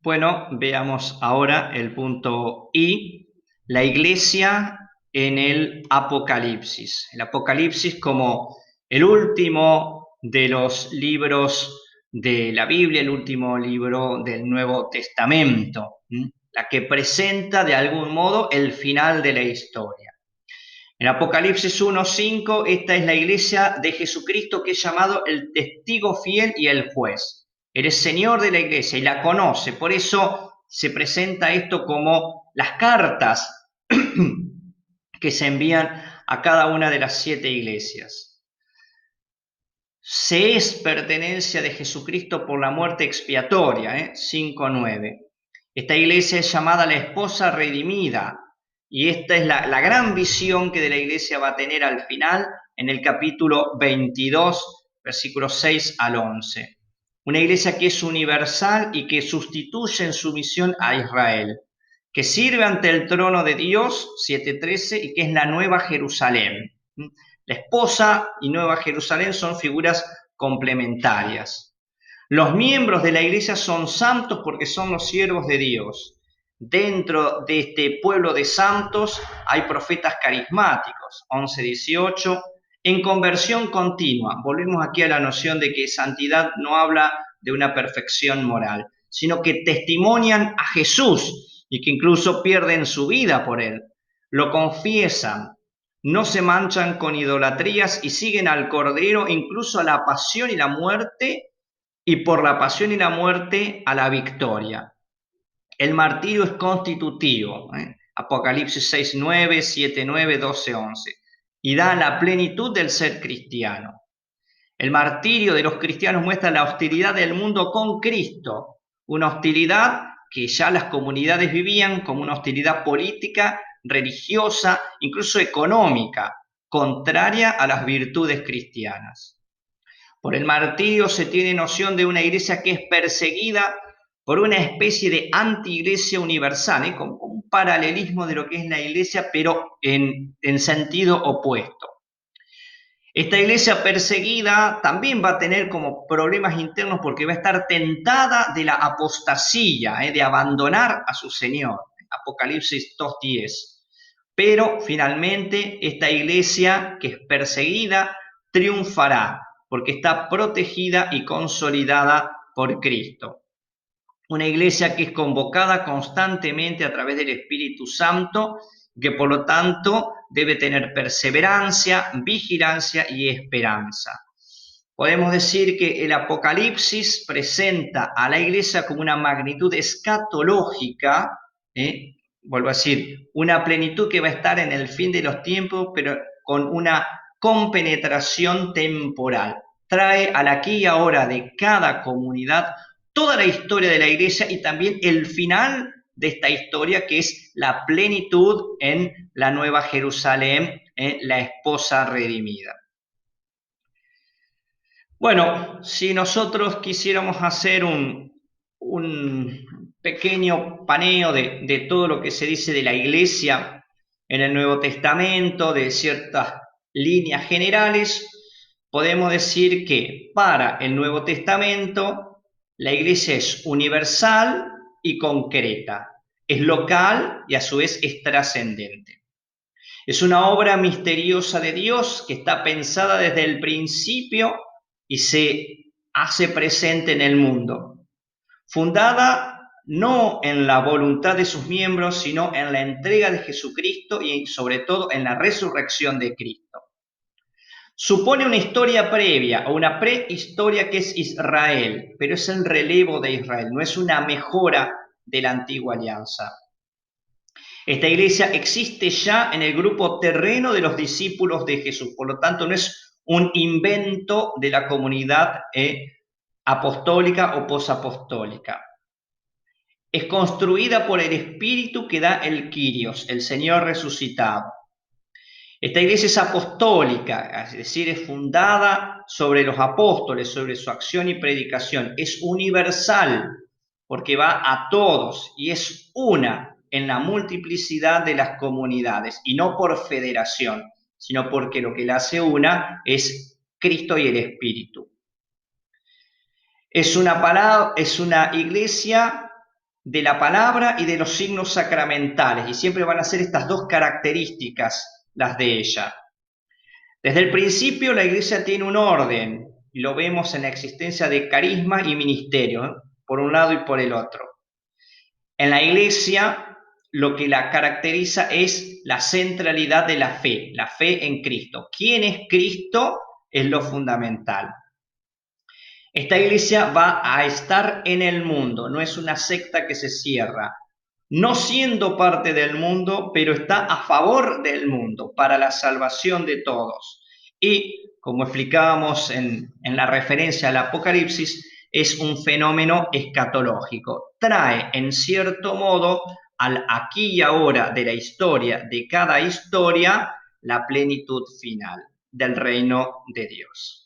Bueno, veamos ahora el punto I, la iglesia en el Apocalipsis. El Apocalipsis como el último de los libros de la Biblia, el último libro del Nuevo Testamento, la que presenta de algún modo el final de la historia. En Apocalipsis 1:5, esta es la iglesia de Jesucristo que es llamado el testigo fiel y el juez. Él es Señor de la iglesia y la conoce, por eso se presenta esto como las cartas que se envían a cada una de las 7 iglesias. Se es pertenencia de Jesucristo por la muerte expiatoria, 5:9. Esta iglesia es llamada la esposa redimida, y esta es la gran visión que de la iglesia va a tener al final en el capítulo 22, versículos 6 al 11. Una iglesia que es universal y que sustituye en su misión a Israel, que sirve ante el trono de Dios, 7:13, y que es la nueva Jerusalén. La esposa y Nueva Jerusalén son figuras complementarias. Los miembros de la iglesia son santos porque son los siervos de Dios. Dentro de este pueblo de santos hay profetas carismáticos, 11:18, en conversión continua. Volvemos aquí a la noción de que santidad no habla de una perfección moral, sino que testimonian a Jesús y que incluso pierden su vida por él. Lo confiesan, no se manchan con idolatrías y siguen al Cordero incluso a la pasión y la muerte, y por la pasión y la muerte a la victoria. El martirio es constitutivo, Apocalipsis 6:9, 7:9, 12:11, y da la plenitud del ser cristiano. El martirio de los cristianos muestra la hostilidad del mundo con Cristo, una hostilidad que ya las comunidades vivían como una hostilidad política, religiosa, incluso económica, contraria a las virtudes cristianas. Por el martirio se tiene noción de una iglesia que es perseguida por una especie de anti-iglesia universal, con un paralelismo de lo que es la iglesia, pero en sentido opuesto. Esta iglesia perseguida también va a tener como problemas internos porque va a estar tentada de la apostasía, de abandonar a su Señor. Apocalipsis 2:10. Pero finalmente esta iglesia que es perseguida triunfará porque está protegida y consolidada por Cristo. Una iglesia que es convocada constantemente a través del Espíritu Santo, que por lo tanto debe tener perseverancia, vigilancia y esperanza. Podemos decir que el Apocalipsis presenta a la iglesia como una magnitud escatológica, vuelvo a decir, una plenitud que va a estar en el fin de los tiempos, pero con una compenetración temporal. Trae al aquí y ahora de cada comunidad toda la historia de la iglesia y también el final de esta historia, que es la plenitud en la Nueva Jerusalén, la esposa redimida. Bueno, si nosotros quisiéramos hacer un pequeño paneo de todo lo que se dice de la iglesia en el Nuevo Testamento, de ciertas líneas generales, podemos decir que para el Nuevo Testamento la iglesia es universal y concreta, es local y a su vez es trascendente. Es una obra misteriosa de Dios que está pensada desde el principio y se hace presente en el mundo, fundada no en la voluntad de sus miembros, sino en la entrega de Jesucristo y sobre todo en la resurrección de Cristo. Supone una historia previa o una prehistoria que es Israel, pero es el relevo de Israel, no es una mejora de la antigua alianza. Esta iglesia existe ya en el grupo terreno de los discípulos de Jesús, por lo tanto no es un invento de la comunidad apostólica o posapostólica. Es construida por el Espíritu que da el Kyrios, el Señor resucitado. Esta iglesia es apostólica, es decir, es fundada sobre los apóstoles, sobre su acción y predicación. Es universal, porque va a todos y es una en la multiplicidad de las comunidades, y no por federación, sino porque lo que la hace una es Cristo y el Espíritu. Es una iglesia de la palabra y de los signos sacramentales, y siempre van a ser estas dos características las de ella. Desde el principio la Iglesia tiene un orden, y lo vemos en la existencia de carisma y ministerio, ¿eh? Por un lado y por el otro. En la Iglesia lo que la caracteriza es la centralidad de la fe en Cristo. ¿Quién es Cristo? Es lo fundamental. Esta iglesia va a estar en el mundo, no es una secta que se cierra, no siendo parte del mundo, pero está a favor del mundo, para la salvación de todos. Y, como explicábamos en la referencia al Apocalipsis, es un fenómeno escatológico. Trae, en cierto modo, al aquí y ahora de la historia, de cada historia, la plenitud final del reino de Dios.